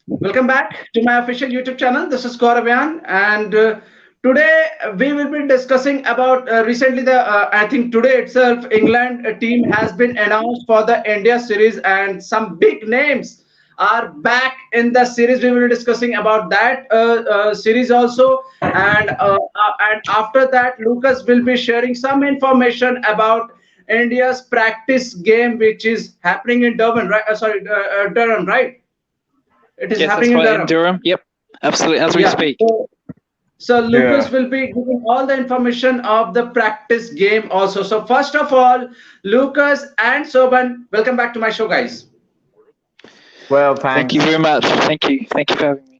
Welcome back to my official YouTube channel. This is Gaurav, and today we will be discussing about recently the I think today itself England team has been announced for the India series, and some big names are back in the series. We will be discussing about that series also, and after that, Lucas will be sharing some information about India's practice game, which is happening in Durban, right? Durham, right? It is Yes, happening that's in right, in Durham. Durham. Yep, absolutely, as we Yeah. speak. So Yeah. Lucas will be giving all the information of the practice game also. So first of all, Lucas and Soban, welcome back to my show, guys. Well, Thank you thanks. very much. Thank you for having me.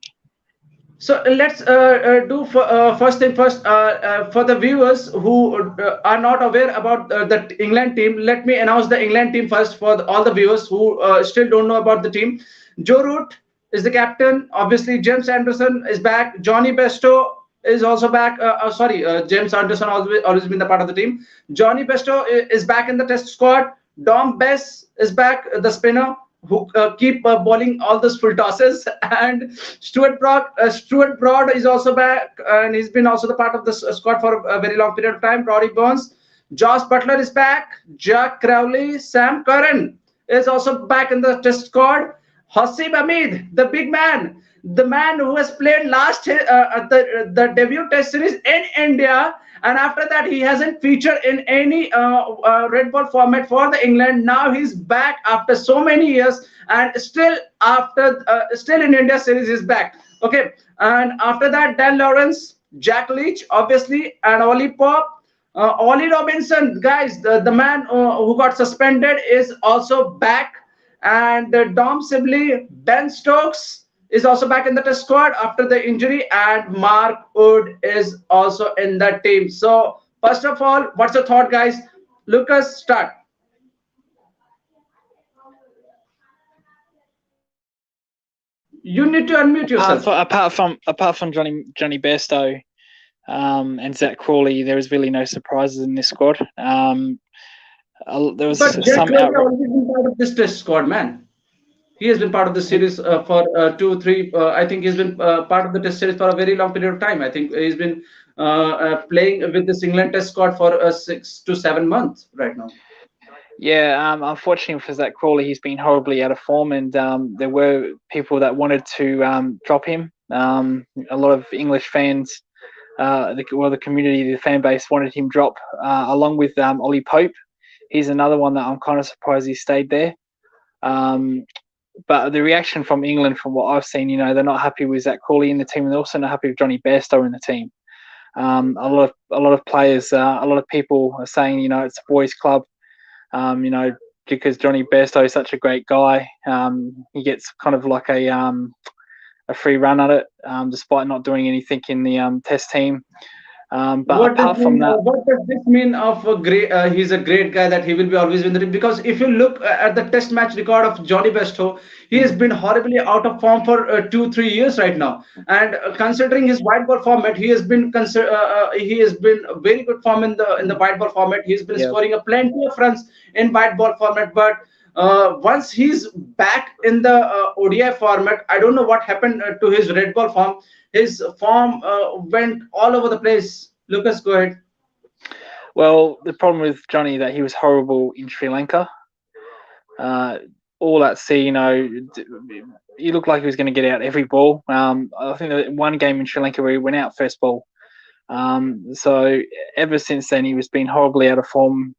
So let's do first thing first. For the viewers who are not aware about the England team, let me announce the England team first for all the viewers who still don't know about the team. Joe Root is the captain. Obviously, James Anderson is back. Johnny Besto is also back. James Anderson always been the part of the team. Johnny Besto is back in the test squad. Dom Bess is back, the spinner who keep bowling all those full tosses. And Stuart Broad is also back, and he's been also the part of the squad for a very long period of time. Rory Burns, Josh Butler is back. Jack Crowley, Sam Curran is also back in the test squad. Haseeb Hameed, the big man, the man who has played last the debut test series in India, and after that he hasn't featured in any red ball format for the England. Now he's back after so many years, and still in India series is back. Okay, and after that Dan Lawrence, Jack Leach, obviously, and Ollie Pop. Ollie Robinson, guys, the man who got suspended is also back, and Dom Sibley, Ben Stokes is also back in the test squad after the injury, and Mark Wood is also in the team. So, first of all, what's your thought, guys? Lucas, start. You need to unmute yourself. Apart from Johnny Bairstow and Zach Crawley, there was really no surprises in this squad. There was But Jack some Crowley outright. already been part of this test squad, man. He has been part of the series for two, three. I think he's been part of the test series for a very long period of time. I think he's been playing with this England test squad for 6 to 7 months right now. Yeah, unfortunately for Zach Crawley, he's been horribly out of form, and there were people that wanted to drop him. A lot of English fans, the community, the fan base wanted him drop, along with Ollie Pope. He's another one that I'm kind of surprised he stayed there. Um, but the reaction from England, from what I've seen, they're not happy with Zach Crawley in the team, and they're also not happy with Johnny Bairstow in the team. A lot of players, a lot of people are saying, it's a boys' club. Because Johnny Bairstow is such a great guy. He gets kind of like a free run at it, despite not doing anything in the Test team. But What does apart from mean? that, What does this mean of a great? He's a great guy that he will be always in the team. Because if you look at the Test match record of Johnny Besto, he has been horribly out of form for 2, 3 years right now. And considering his white ball format, he has been very good form in the white ball format. He's been yeah, scoring a plenty of runs in white ball format, but once he's back in the ODI format, I don't know what happened to his red ball form. His form went all over the place. Lucas, go ahead. well, the problem with Johnny that he was horrible in Sri Lanka. Uh, all at sea, he looked like he was going to get out every ball. I think there was one game in Sri Lanka where he went out first ball. So ever since then, he was being horribly out of form.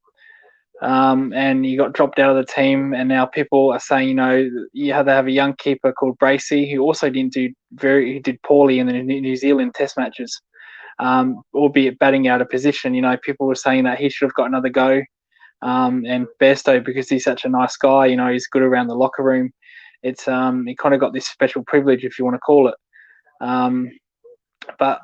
And he got dropped out of the team, and now people are saying, you have to have a young keeper called Bracey, who also he did poorly in the New Zealand Test matches, albeit batting out of position. People were saying that he should have got another go. And Bairstow, because he's such a nice guy, he's good around the locker room. He kind of got this special privilege, if you want to call it. Um, but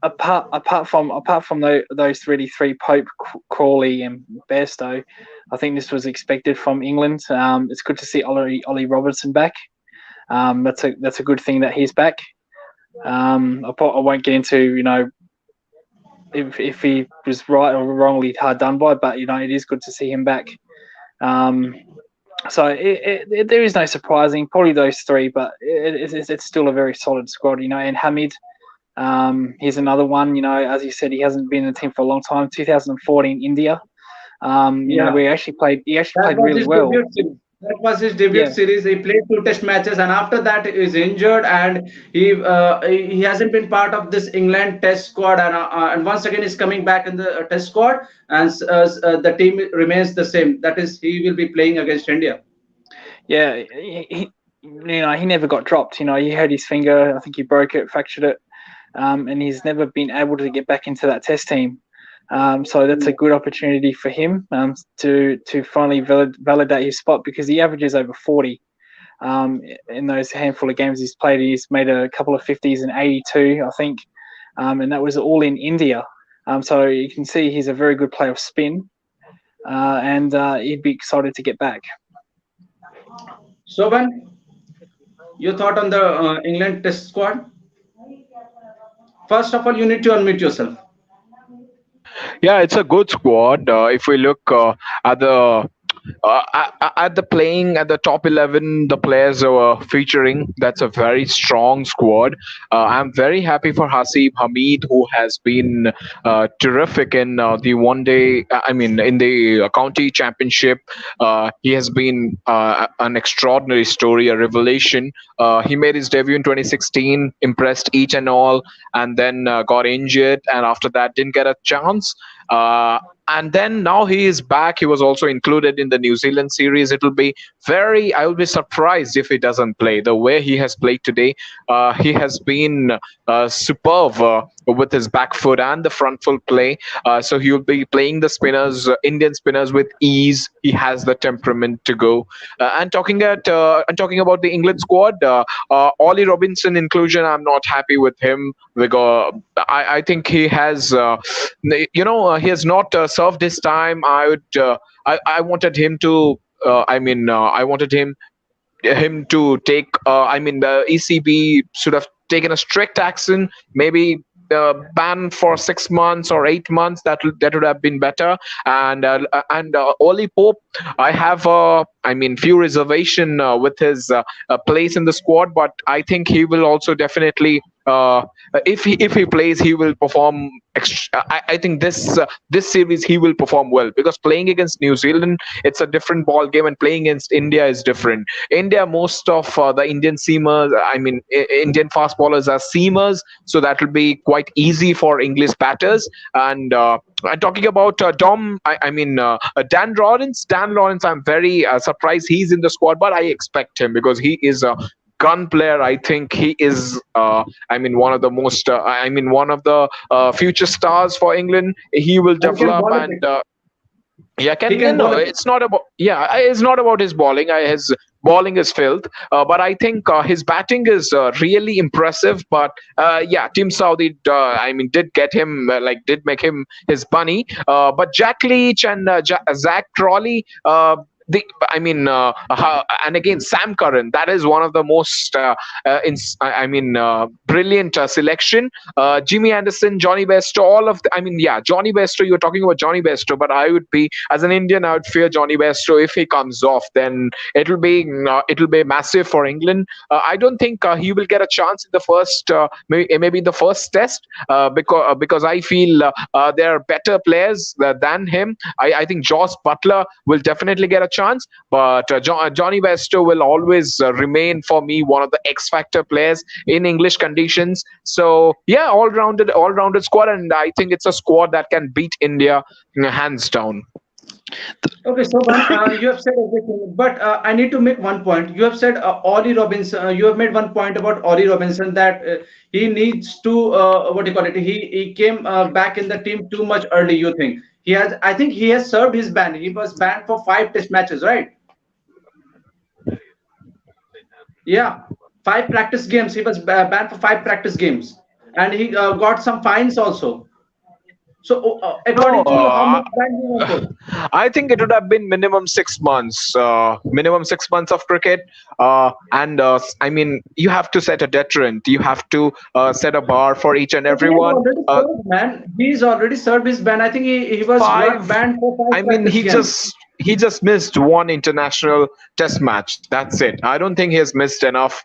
apart from those really three, Pope, Crawley, and Bairstow, I think this was expected from England. It's good to see Ollie Robertson back. That's a good thing that he's back. I won't get into if he was right or wrongly hard done by, but it is good to see him back. Um, So there is no surprising. Probably those three, but it's still a very solid squad, you know. And Hamid, he's another one. You know, as you said, he hasn't been in the team for a long time. 2014 India. You know, Yeah. where he actually played. He actually That played was really his well. debut series. That was his debut Yeah, series. He played two test matches, and after that, he is injured, and he hasn't been part of this England test squad, and once again is coming back in the test squad, and the team remains the same. That is, he will be playing against India. yeah. You know, he never got dropped. You know, he hurt his finger. I think he broke it, fractured it, and he's never been able to get back into that test team. So that's a good opportunity for him to finally validate his spot because he averages over 40 in those handful of games he's played. He's made a couple of 50s and 82, I think, and that was all in India. So you can see he's a very good player of spin, and he'd be excited to get back. So, Ben, your thought on the England test squad? First of all, you need to unmute yourself. Yeah, it's a good squad. If we look at the at the playing at the top 11, the players are featuring. That's a very strong squad. I'm very happy for Haseeb Hameed, who has been terrific in the one day. I mean, in the county championship, he has been an extraordinary story, a revelation. He made his debut in 2016, impressed each and all, and then got injured, and after that didn't get a chance. And then now he is back. He was also included in the New Zealand series. It'll be I will be surprised if he doesn't play. The way he has played today, he has been superb with his back foot and the front foot play. So he will be playing the spinners, Indian spinners, with ease. He has the temperament to go. And talking about the England squad, Ollie Robinson inclusion, I'm not happy with him because I think he has, he has not served his time. I wanted him to. I wanted him to take. I mean, the ECB should have taken a strict action. Maybe ban for 6 months or 8 months. That would have been better. And Oli Pope, I have few reservation with his place in the squad, but I think he will also definitely. If he plays, he will perform. I think this series he will perform well because playing against New Zealand, it's a different ball game, and playing against India is different. India, most of the Indian seamers, Indian fast bowlers are seamers, so that will be quite easy for English batters. And talking about Dan Lawrence. Dan Lawrence, I'm very surprised he's in the squad, but I expect him because he is a gun player. I think he is. One of the most. One of the future stars for England. He will He can develop bowl a and. bit. Yeah, He can can no, bowl a bit. it's not about. Yeah, it's not about his bowling. His bowling is filth, but I think his batting is really impressive. But yeah, Team Saudi, did get him did make him his bunny. But Jack Leach and Zach Crawley. And again Sam Curran. That is one of the most brilliant selection. Jimmy Anderson, Johnny Bairstow, all of the, Johnny Bairstow. You're talking about Johnny Bairstow, but I would be as an Indian, I would fear Johnny Bairstow. If he comes off, then it'll be massive for England. I don't think he will get a chance in the first maybe the first test because I feel there are better players than him. I think Josh Butler will definitely get a chance, but Johnny Bairstow will always remain for me one of the X factor players in English conditions. So yeah, all rounded squad, and I think it's a squad that can beat India hands down. Okay, so you have said everything, but I need to make one point. You have said Ollie Robinson. You have made one point about Ollie Robinson that he needs to what do you call it? He came back in the team too much early. You think he has? I think he has served his ban. He was banned for 5 test matches, right? Yeah, 5 practice games. He was banned for 5 practice games, and he got some fines also. So No, according to you, how much ban he wanted? I think it would have been minimum 6 months. Minimum 6 months of cricket, you have to set a deterrent. You have to set a bar for each and But he has everyone. already served, man. He's already served his ban. I think he was got Five. banned for I five mean, practice he games. just he just missed one international test match. That's it. I don't think he has missed enough.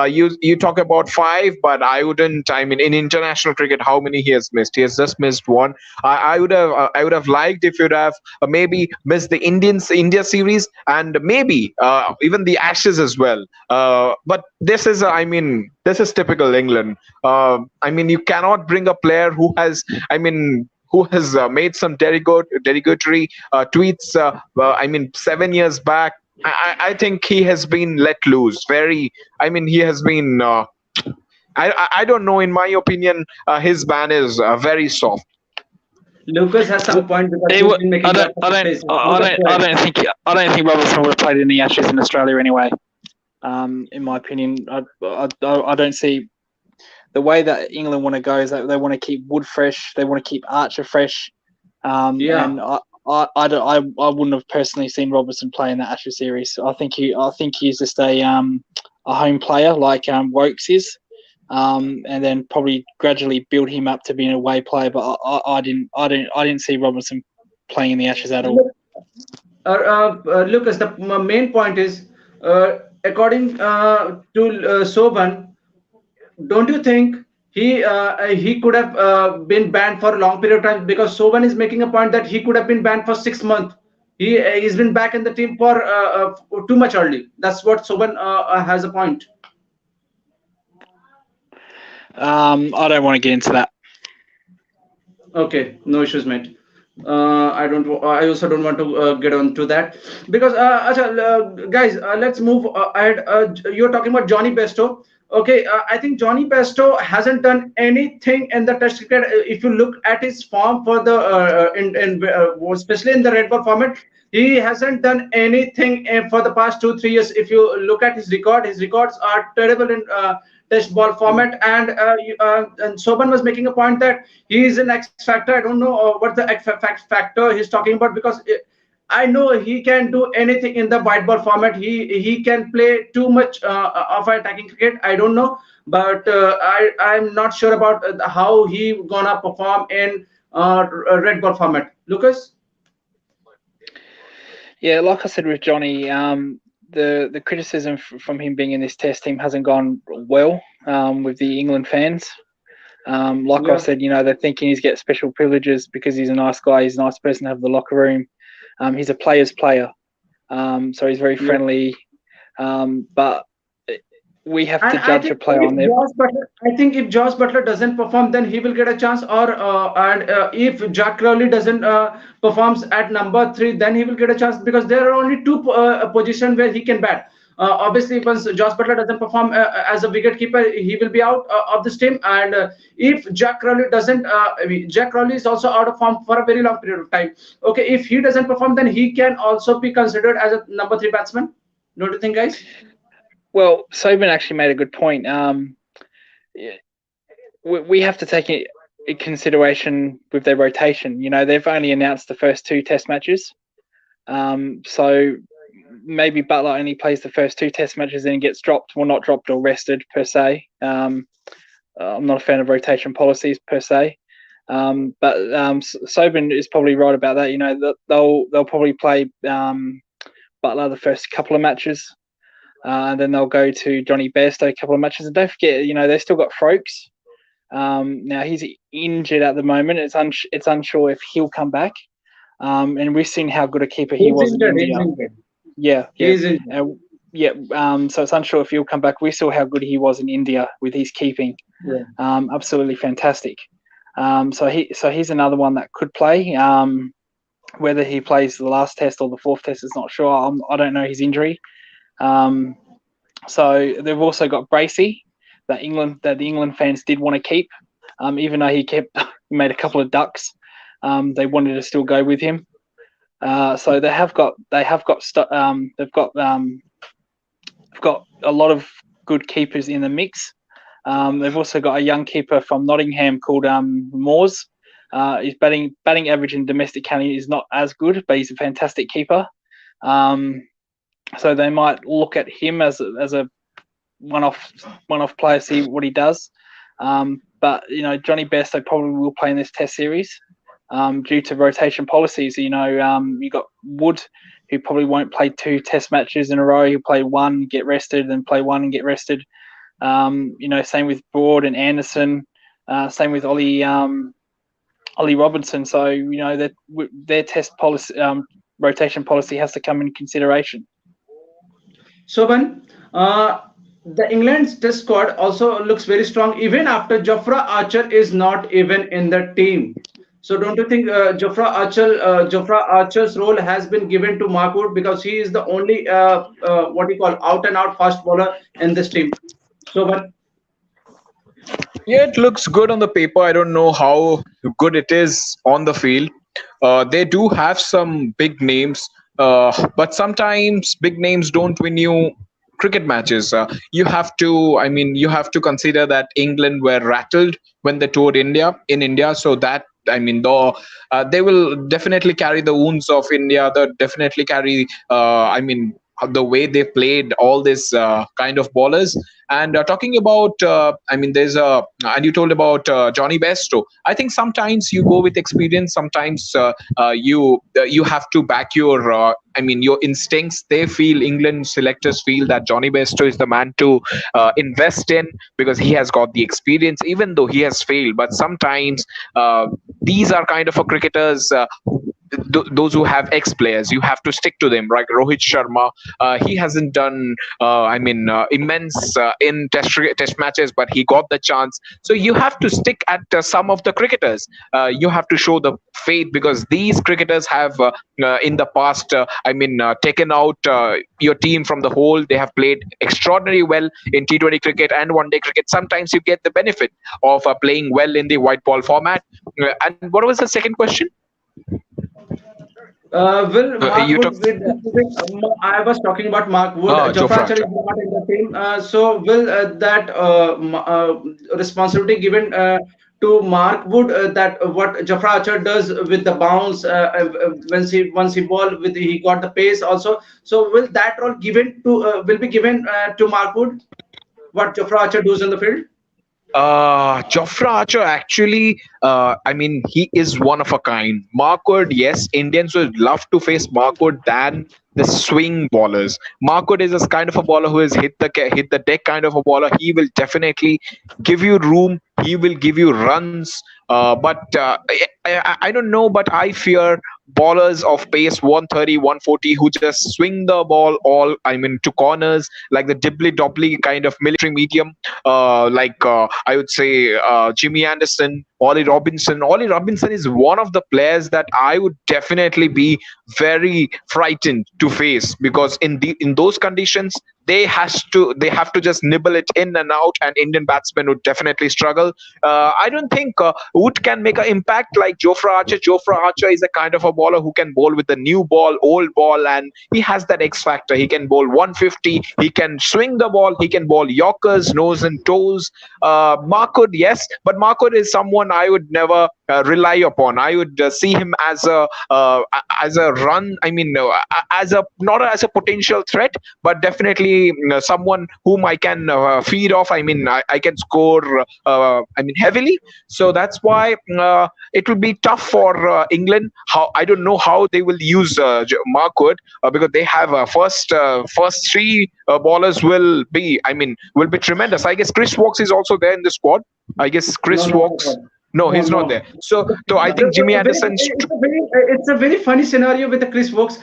You talk about five, but I wouldn't. I mean, in international cricket, how many he has missed? He has just missed one. I would have liked if you'd have maybe missed the India series and maybe even the Ashes as well. But this is, I mean, this is typical England. I mean, you cannot bring a player who has, I mean, who has made some derogatory tweets. I mean, 7 years back. I think he has been let loose. Very. I mean, he has been. I don't know. In my opinion, his ban is very soft. Lucas has some point because He he's would, been making lots of mistakes. Lucas, go ahead. I don't think Robertson would have played in the Ashes in Australia anyway. In my opinion, I don't see the way that England want to go is that they want to keep Wood fresh, they want to keep Archer fresh, Yeah. and I wouldn't have personally seen Robertson play in the Ashes series. I think he's just a home player like Wokes is. And then probably gradually build him up to being a away player. But I didn't see Robinson playing in the Ashes at all. Lucas, the main point is, according to Soban, don't you think he could have been banned for a long period of time? Because Soban is making a point that he could have been banned for 6 months. He's been back in the team for too much early. That's what Soban has a point. I don't want to get into that. Okay, no issues, mate. I don't. I also don't want to get on to that because, guys, let's move ahead. You're talking about Johnny Bairstow. Okay, I think Johnny Bairstow hasn't done anything in the Test cricket. If you look at his form for the especially in the red ball format, he hasn't done anything for the past 2 3 years. If you look at his records are terrible in Test ball format. And Soban was making a point that he is an X factor. I don't know what the X factor he's talking about because I know he can do anything in the white ball format. He can play too much of attacking cricket. I don't know, but I'm not sure about how he gonna perform in red ball format. Lucas. Yeah, like I said with Johnny, the criticism from him being in this Test team hasn't gone well with the England fans. Like I said, they're thinking he's got special privileges because he's a nice guy. He's a nice person to have in the locker room. He's a player's player, so he's very friendly. But we have to judge a player on their. I think if Josh Butler doesn't perform, then he will get a chance. If Jack Crowley doesn't performs at number 3, then he will get a chance because there are only two positions where he can bat. Obviously, once Josh Butler doesn't perform as a wicket keeper, he will be out of this team. And if Jack Crowley doesn't, Jack Crowley is also out of form for a very long period of time. Okay, if he doesn't perform, then he can also be considered as a number 3 batsman. Don't you think, guys? Well, Soban actually made a good point. We have to take it in consideration with their rotation. They've only announced the first 2 Test matches. So maybe Butler only plays the first 2 Test matches and gets dropped. Well, not dropped or rested per se. I'm not a fan of rotation policies per se. But Soban is probably right about that. They'll probably play Butler the first couple of matches. And then they'll go to Johnny Bairstow a couple of matches. And don't forget, they've still got Stokes. Now he's injured at the moment. It's unsure if he'll come back. And we've seen how good a keeper he was in India. Yeah. So it's unsure if he'll come back. We saw how good he was in India with his keeping. Yeah. Absolutely fantastic. So he's another one that could play. Whether he plays the last Test or the 4th Test is not sure. I don't know his injury. So they've also got Bracey that the England fans did want to keep, even though he made a couple of ducks. They wanted to still go with him. So they've got a lot of good keepers in the mix. They've also got a young keeper from Nottingham called Moores. His batting average in domestic county is not as good, but he's a fantastic keeper. So they might look at him as a one-off player, see what he does. But Johnny Bairstow probably will play in this Test series due to rotation policies. You got Wood who probably won't play 2 Test matches in a row. He'll play one, get rested, then play one and get rested. Same with Broad and Anderson. Same with Ollie Robinson. So that their Test policy, rotation policy, has to come in consideration. Soban, the England's test squad also looks very strong even after Jofra Archer is not even in the team. So don't you think Jofra Archer's role has been given to Mark Wood because he is the only what you call out and out fast bowler in this team? Soban. Yeah, it looks good on the paper. I don't know how good it is on the field. They do have some big names, but sometimes big names don't win you cricket matches. You have to consider that England were rattled when they toured India in India. So that, though they will definitely carry the wounds of India. They definitely carry, the way they played all this kind of ballers. And talking about, there's and you told about Johnny Bairstow. I think sometimes you go with experience. Sometimes you have to back your instincts. They feel, England selectors feel that Johnny Bairstow is the man to invest in because he has got the experience, even though he has failed. But sometimes these are kind of a cricketers. Those who have ex players, you have to stick to them. Like Rohit Sharma, he hasn't done immense in test matches, but he got the chance. So you have to stick at some of the cricketers. You have to show the faith because these cricketers have in the past taken out your team from the whole. They have played extraordinarily well in T20 cricket and one day cricket. Sometimes you get the benefit of playing well in the white ball format. And what was the second question? Will Mark You Wood took I was talking about Mark Wood. Jofra Jofra Archer is Archer. not in the team. So will that responsibility given to Mark Wood that what Jofra Archer does with the bounce once he ball with he got the pace also. So will that role given to will be given to Mark Wood? What Jofra Archer does in the field? Jofra Archer actually, he is one of a kind. Markwood, yes, Indians would love to face Markwood than the swing ballers. Markwood is a kind of a bowler who has hit the deck kind of a bowler. He will definitely give you room. He will give you runs. But I don't know, but I fear bowlers of pace 130, 140 who just swing the ball to corners like the dibbly dobbly kind of military medium, I would say Jimmy Anderson, Ollie Robinson. Ollie Robinson is one of the players that I would definitely be very frightened to face because in those conditions they have to just nibble it in and out, and Indian batsmen would definitely struggle. I don't think Wood can make an impact like Jofra Archer. Jofra Archer is a kind of a bowler who can bowl with the new ball, old ball, and he has that X factor. He can bowl 150. He can swing the ball. He can bowl Yorkers, nose and toes. Markwood, yes, but Markwood is someone I would never rely upon. I would see him as a run. As a not as a potential threat, but definitely someone whom I can feed off. I can score. Heavily. So that's why it will be tough for England. How I don't know how they will use Markwood because they have first three bowlers will be tremendous. I guess Chris Wokes is also there in the squad. I guess No, Chris no, no, Wokes. no. No, No, he's not no. there. So I think Jimmy Anderson's. It's a very funny scenario with the Chris Wokes.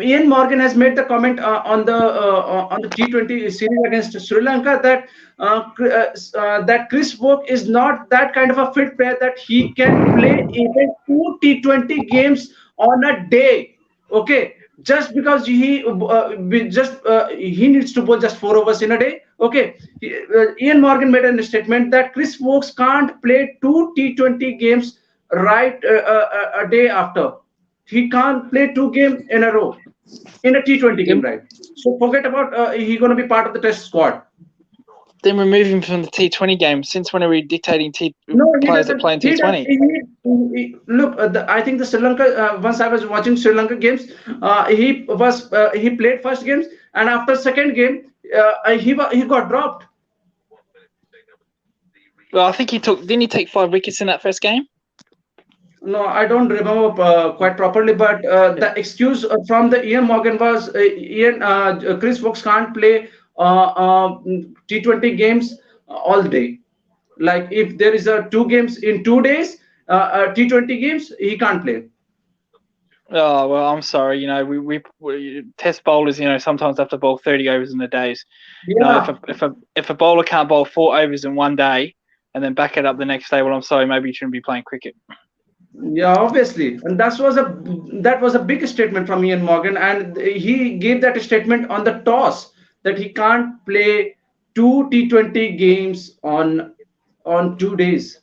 Ian Morgan has made the comment on the T20 series against Sri Lanka that that Chris Woke is not that kind of a fit player that he can play even two T20 games on a day. Okay, just because he needs to bowl just 4 overs in a day. Okay, Ian Morgan made a statement that Chris Wokes can't play two T20 games right a day after. He can't play two games in a row in a T20 game, right? So forget about he going to be part of the test squad. Then remove him from the T20 game. Since when are we dictating No, he players that doesn't. play in He does. T20? Look, I think the Sri Lanka. Once I was watching Sri Lanka games, he played first games, and after second game, he got dropped. Well, I think didn't he take 5 wickets in that first game? No, I don't remember quite properly, but Yeah. the excuse from the Ian Morgan was Chris Fox can't play T20 games all day. Like if there is a two games in 2 days, T20 games, he can't play. Oh well, I'm sorry. We test bowlers. Sometimes have to bowl 30 overs in a days. If Yeah, a bowler can't bowl 4 overs in one day and then back it up the next day, well, I'm sorry, maybe you shouldn't be playing cricket. yeah, obviously, and that was a big statement from Ian Morgan, and he gave that statement on the toss that he can't play two T20 games on 2 days.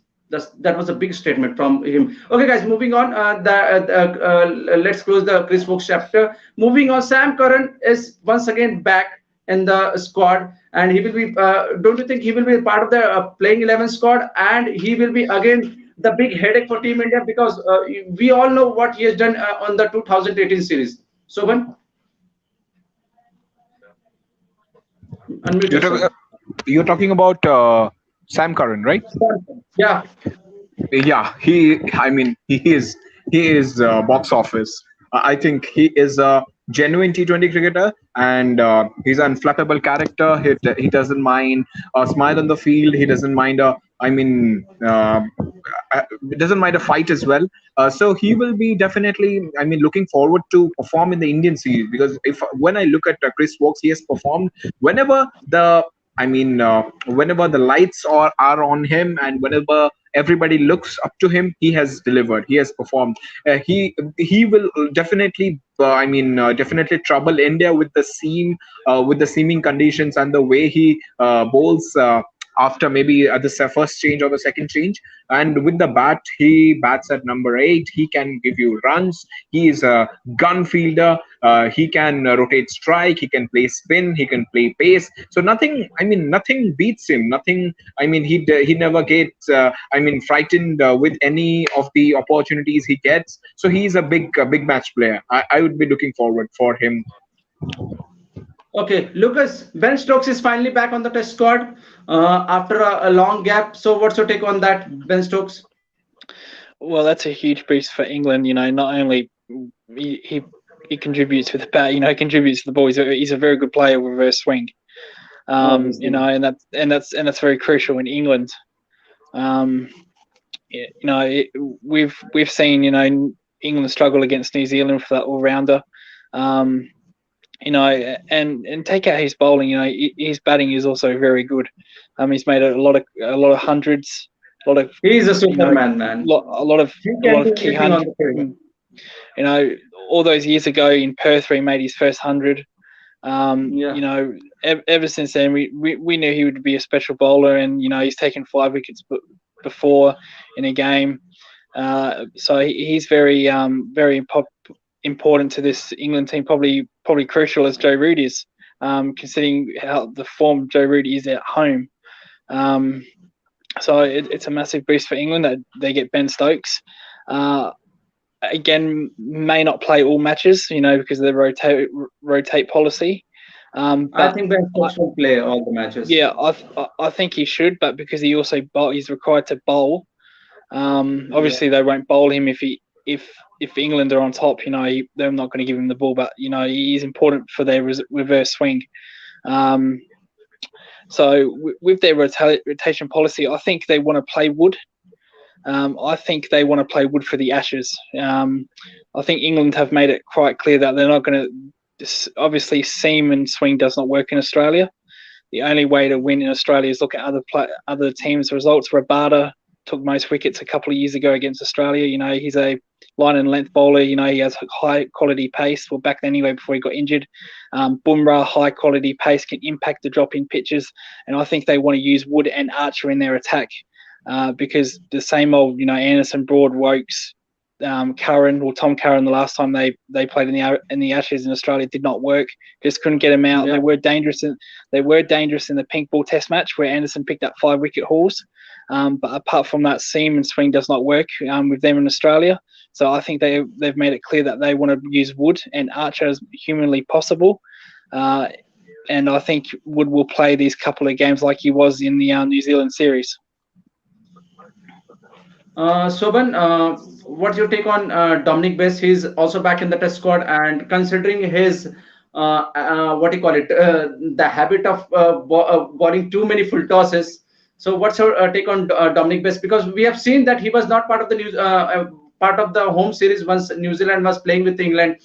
That was a big statement from him. Okay, guys, moving on. Let's close the Chris Fox chapter. Moving on, Sam Curran is once again back in the squad, and he will be. Don't you think he will be part of the playing 11 squad, and he will be again the big headache for Team India because we all know what he has done on the 2018 series. Soban, unmute You're, yourself. talk- you're talking about Sam Curran, right? Yeah, Yeah, I mean, he is box office. I think he is a genuine T20 cricketer, and he's an unflappable character. He doesn't mind a smile on the field. He doesn't mind a I mean doesn't mind a fight as well. So he will be definitely, I mean, looking forward to perform in the Indian series, because if when I look at Chris Wokes, he has performed whenever the whenever the lights are on him, and whenever everybody looks up to him, he has delivered. He has performed. He will definitely, definitely trouble India with the with the seaming conditions and the way he bowls. After maybe the first change or the second change, and with the bat, he bats at number 8. He can give you runs. He is a gun fielder. He can rotate strike. He can play spin. He can play pace. So nothing. I mean, nothing beats him. Nothing. I mean, he never gets. Frightened with any of the opportunities he gets. So he's a big match player. I would be looking forward for him. okay, Lucas, Ben Stokes is finally back on the test squad after a long gap. So, what's your take on that, Ben Stokes? Well, that's a huge boost for England. Not only he contributes with the bat, he contributes to the ball. He's a very good player with reverse swing. Obviously. And that's very crucial in England. Um, we've seen England struggle against New Zealand for that all rounder. Um, and take out his bowling. His batting is also very good. He's made a lot of hundreds, a lot of He is a you know, Superman, man. He a can lot do of key anything on hundred. the field. You know, all those years ago in Perth, where he made his first 100. Yeah. Ever since then, we knew he would be a special bowler, and he's taken 5 wickets before in a game. So he's very important to this England team. Probably crucial as Joe Root is, considering how the form Joe Root is at home. Um, so it's a massive boost for England that they get Ben Stokes. Again, may not play all matches, because of the rotate policy. I But think Ben Stokes will play all the matches. yeah, I think he should, but because he's required to bowl. Yeah. Obviously, they won't bowl him if England are on top. They're not going to give him the ball, but he is important for their reverse swing. Um, so with their rotation policy, I think they want to play Wood. I think they want to play Wood for the Ashes. I think England have made it quite clear that they're not going to. Obviously, seam and swing does not work in Australia. The only way to win in Australia is look at other teams' results. Rabada took most wickets a couple of years ago against Australia. He's a line and length bowler. He has high quality pace. Well, back then anyway, before he got injured. Bumrah, high quality pace, can impact the drop in pitches. And I think they want to use Wood and Archer in their attack. Because the same old, Anderson, Broad, Wokes, Curran, or Tom Curran, the last time they played in the Ashes in Australia did not work. Just couldn't get them out. Yeah. They were dangerous in the pink ball Test match where Anderson picked up 5 wicket hauls. But apart from that, seam and swing does not work with them in Australia. So I think they've made it clear that they want to use Wood and Archer as humanly possible. And I think Wood will play these couple of games like he was in the New Zealand series. Soban, what's your take on Dominic Bess? He's also back in the test squad, and considering his what do you call it, the habit of bowling too many full tosses. So, what's your take on Dominic Bess? Because we have seen that he was not part of the part of the home series once New Zealand was playing with England.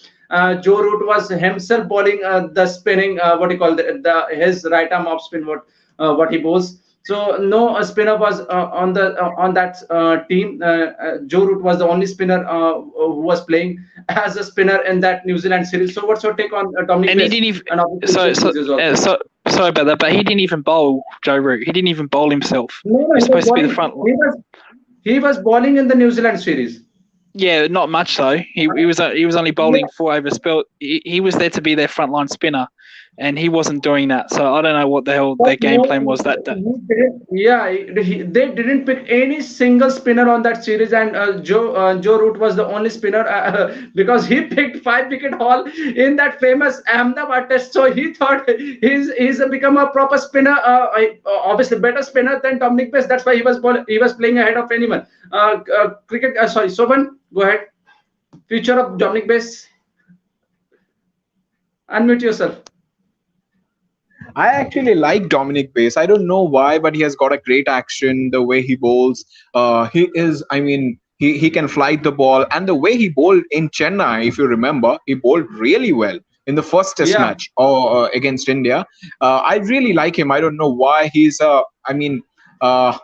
Joe Root was himself bowling the spinning, what do you call the his right arm off spin, what he bowls. So no spinner was on that team. Joe Root was the only spinner who was playing as a spinner in that New Zealand series. So what's your take on Dominic And he West didn't even and obviously so Asian so series as well? sorry about that, but he didn't even bowl Joe Root. He didn't even bowl himself. No, no, He was he was supposed to be the bowling. front. He was bowling in the New Zealand series. Yeah, not much though. He was only Yeah, bowling 4 over spell. He was there to be their frontline spinner, and he wasn't doing that. So I don't know what the hell but their game no, plan was that day. yeah, they didn't pick any single spinner on that series, and Joe Root was the only spinner because he picked 5 wicket haul in that famous Ahmedabad test. So he thought he's become a proper spinner, obviously better spinner than Dominic Best. That's why he was playing ahead of anyone. Cricket, sorry, Soban, go ahead. Future of Dominic Best. Unmute yourself. I actually like Dominic Pace. I don't know why, but he has got a great action. The way he bowls, he is. I mean, he can flight the ball, and the way he bowled in Chennai, if you remember, he bowled really well in the first Test Yeah. match or against India. I really like him. I don't know why he's. I mean. Uh,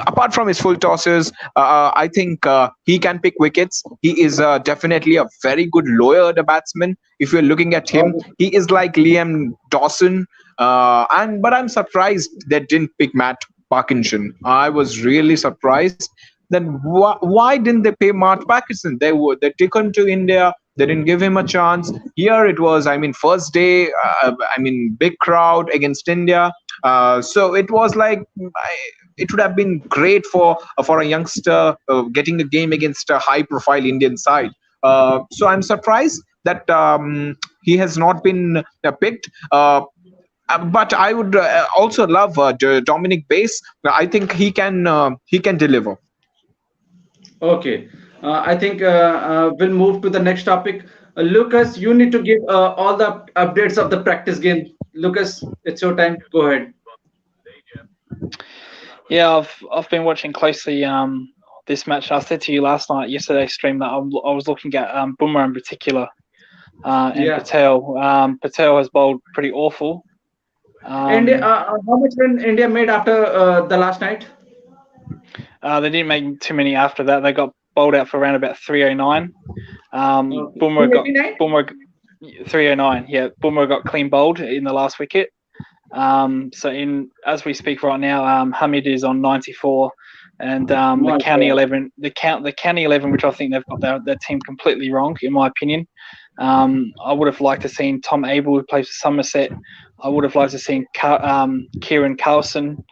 Apart from his full tosses, I think he can pick wickets. He is definitely a very good lower order batsman. If you're looking at him, he is like Liam Dawson. And but I'm surprised they didn't pick Matt Parkinson. I was really surprised. Then why didn't they pay Matt Parkinson? They took him to India. They didn't give him a chance. Here it was. I mean, first day. I mean, big crowd against India. So it was like it would have been great for a youngster getting a game against a high profile Indian side. So I'm surprised that he has not been picked. But I would also love Dominic Bass. I think he can deliver. Okay. I think we'll move to the next topic. Lucas, you need to give all the updates of the practice game. Lucas, it's your time. Go ahead. Yeah, I've been watching closely this match. I said to you last night, yesterday's stream, that I was looking at Bumrah in particular and Yeah. Patel. Patel has bowled pretty awful. India, Um, how much run India made after the last night? they didn't make too many after that. They got bowled out for around about 309. Okay. Bumrah 389? 309. Yeah, Bumrah got clean bowled in the last wicket. So as we speak right now, Hameed is on 94, and the My county God. 11, the county 11, which I think they've got their team completely wrong, in my opinion. I would have liked to seen Tom Abel, who plays for Somerset. I would have liked to seen Kieran Carlson.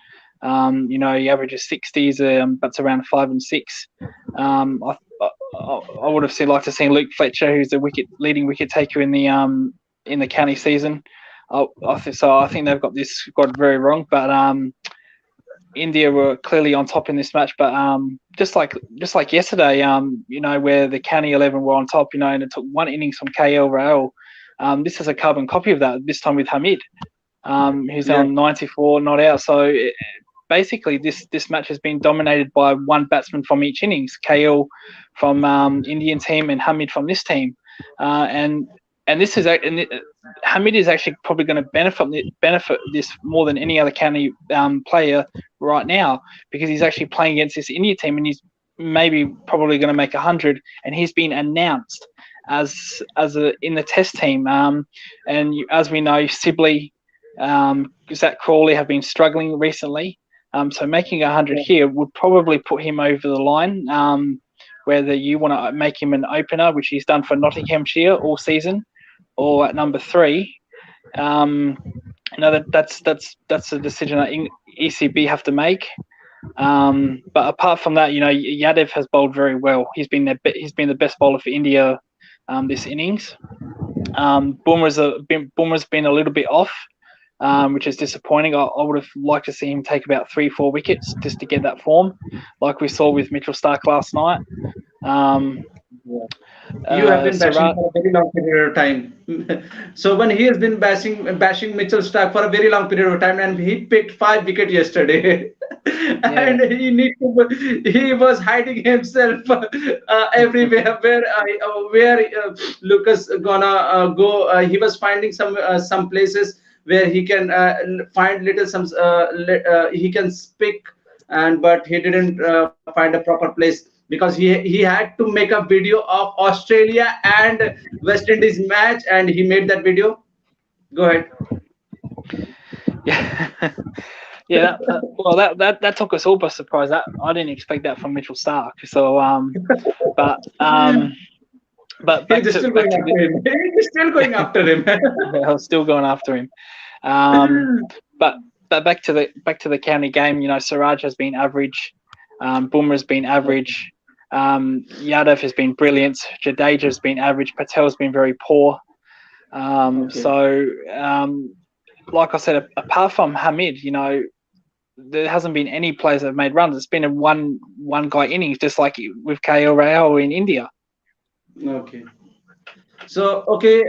He averages 60s, but's around 5 and 6. I would have liked to see Luke Fletcher, who's the leading wicket taker in the county season. I think they've got this squad very wrong, but India were clearly on top in this match. But just like yesterday, where the county 11 were on top, and it took one innings from KL Rahul. This is a carbon copy of that. This time with Hameed, who's Yeah. on 94, not out. So basically, this match has been dominated by one batsman from each innings. KL from Indian team and Hameed from this team, and this is Hameed is actually probably going to benefit this more than any other county player right now, because he's actually playing against this India team, and he's probably going to make 100, and he's been announced in the test team. As we know, Sibley, Zach Crawley have been struggling recently. So making 100 here would probably put him over the line. Whether you want to make him an opener, which he's done for Nottinghamshire all season, or at number 3, that's a decision that ECB have to make. But apart from that, Yadev has bowled very well. He's been the best bowler for India this innings. Bumrah's been a little bit off. which is disappointing. I would have liked to see him take about 3-4 wickets just to get that form, like we saw with Mitchell Stark last night. You have been bashing Suraj, for a very long period of time. So when he has been bashing Mitchell Stark for a very long period of time, and he picked 5 wickets yesterday, yeah, and he was hiding himself everywhere. Where Lucas gonna go? He was finding some places where he can find little he can speak, and but he didn't find a proper place because he had to make a video of Australia and West Indies match, and he made that video. Go ahead. yeah, yeah. Well, that took us all by surprise. That I didn't expect that from Mitchell Stark. So, but back He's to still back going to after him. He's still going after him. I was still going after him. But back to the county game. Siraj has been average. Bumrah's been average. Yadav has been brilliant. Jadeja has been average. Patel's been very poor. So, like I said, apart from Hamid, there hasn't been any players that have made runs. It's been a one guy innings, just like with KL Rahul in India. Okay. So, okay,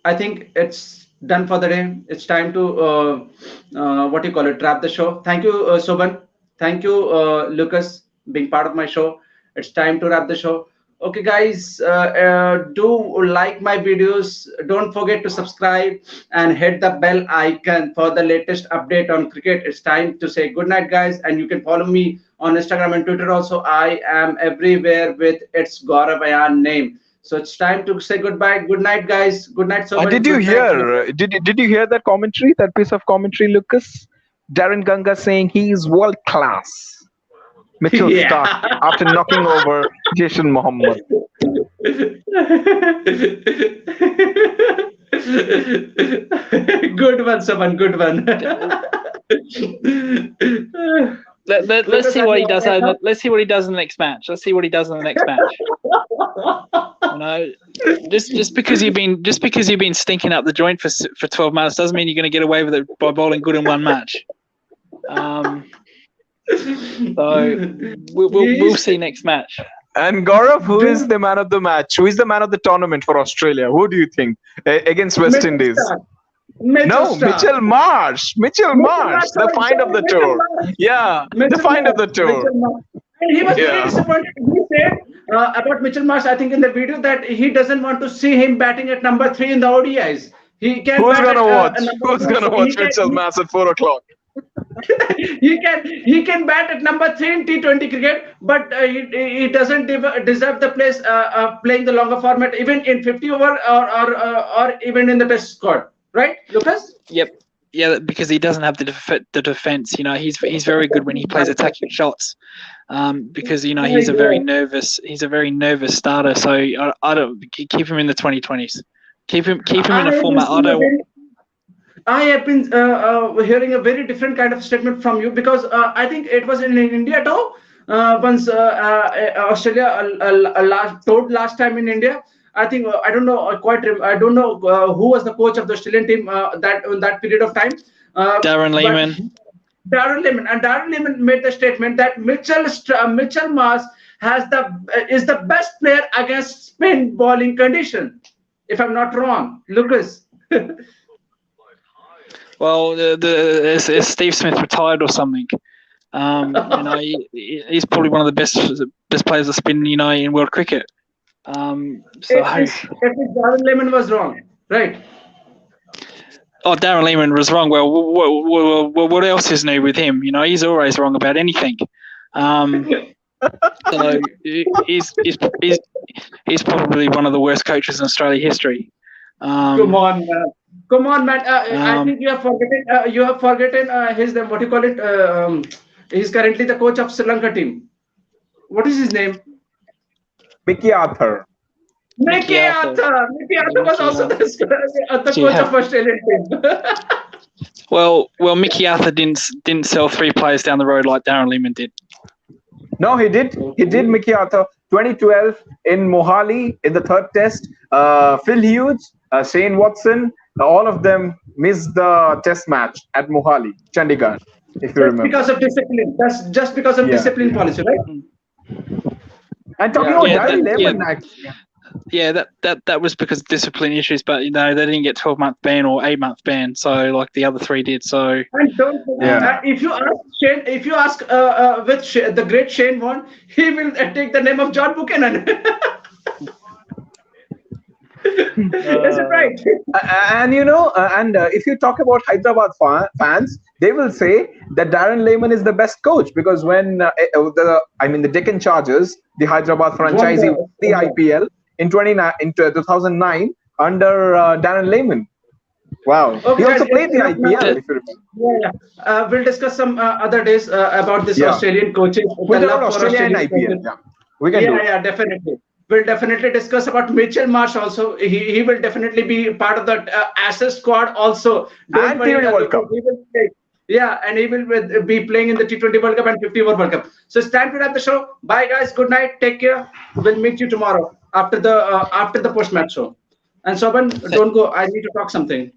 I think it's done for the day. It's time to what do you call it? Wrap the show. Thank you, Soban. Thank you, Lucas, being part of my show. It's time to wrap the show. Okay, guys, do like my videos. Don't forget to subscribe and hit the bell icon for the latest update on cricket. It's time to say good night, guys, and you can follow me on Instagram and Twitter also. I am everywhere with its Gaurav Ayaan name. So it's time to say goodbye. Good night, guys. Good night, Soban. Did you Good night. hear? Did you hear that commentary? That piece of commentary, Lucas? Darren Ganga saying he is world class. Mitchell Yeah. Stark after knocking over Jason Mohammed. Good one, Soban. Good one. Let's see what he does. Let's see what he does in the next match. Let's see what he does in the next match. Just because you've been stinking up the joint for 12 months doesn't mean you're going to get away with it by bowling good in one match. So we'll see next match. And Gaurav, who is the man of the match? Who is the man of the tournament for Australia? Who do you think against West Indies? No, Mitchell Marsh. Mitchell Marsh, the find of the tour. Yeah, the find of the tour. And he was very disappointed. He said about Mitchell Marsh, I think in the video, that he doesn't want to see him batting at number 3 in the ODIs. He can. Who's gonna watch? Who's gonna watch Mitchell Marsh at 4 o'clock? he can bat at number 3 in T20 cricket, but he doesn't deserve the place playing the longer format, even in 50 over or even in the Test squad. Right, Lucas? Yep. Yeah, because he doesn't have the defense. He's very good when he plays attacking shots. Because he's a very nervous starter. So I don't keep him in the 2020s. Keep him in a format. I have been hearing a very different kind of statement from you, because I think it was in India too. Once Australia told last time in India. I think I don't know I don't know who was the coach of the Australian team that period of time. Darren Lehmann. Darren Lehmann made the statement that Mitchell Marsh is the best player against spin bowling condition. If I'm not wrong, Lucas. Well, is Steve Smith retired or something? He's probably one of the best players of spin in world cricket. Darren Lehmann was wrong, right? Oh, Darren Lehmann was wrong. Well, what else is new with him? He's always wrong about anything. So he's probably one of the worst coaches in Australia history. Come on, man. I think you have forgotten his name. What do you call it? He's currently the coach of Sri Lanka team. What is his name? Mickey Arthur. Mickey Arthur was also the coach of Australian team. Well, Mickey Arthur didn't sell 3 players down the road like Darren Lehmann did. No, he did. He did, Mickey Arthur. 2012 in Mohali in the 3rd test. Phil Hughes, Shane Watson, all of them missed the test match at Mohali, Chandigarh, if you Just remember. because of discipline. That's just because of Yeah, discipline yeah. policy, right? Mm. And talking Yeah. about Yeah, Darren yeah, Lemon, actually, yeah. That was because of discipline issues, but they didn't get 12-month ban or 8-month ban, so like the other three did. So And don't forget, yeah. um, if you ask Shane, if you ask the great Shane Warne, he will take the name of John Buchanan. Is it uh, right? And if you talk about Hyderabad fans, they will say that Darren Lemon is the best coach because when the Deccan Chargers, the Hyderabad Won franchisee, won the the IPL in 2009 under Darren Lemon. Wow, he Okay, guys, also it's played the enough now. IPL, if you remember. Yeah, yeah. We'll discuss some other days about this Yeah, Australian coaches, we'll the talk about love for Australia and Australian IPL. coaches. Yeah, we can do Yeah, it. yeah, definitely. We'll definitely discuss about Mitchell Marsh also. He will definitely be part of the Ashes squad also. Don't And worry, T20 World Cup. he will play. Yeah, and he will be playing in the T20 World Cup and 50 over World Cup. So it's time to wrap the show. Bye, guys. Good night. Take care. We'll meet you tomorrow after the post match show. And Soban, th- don't go. I need to talk something.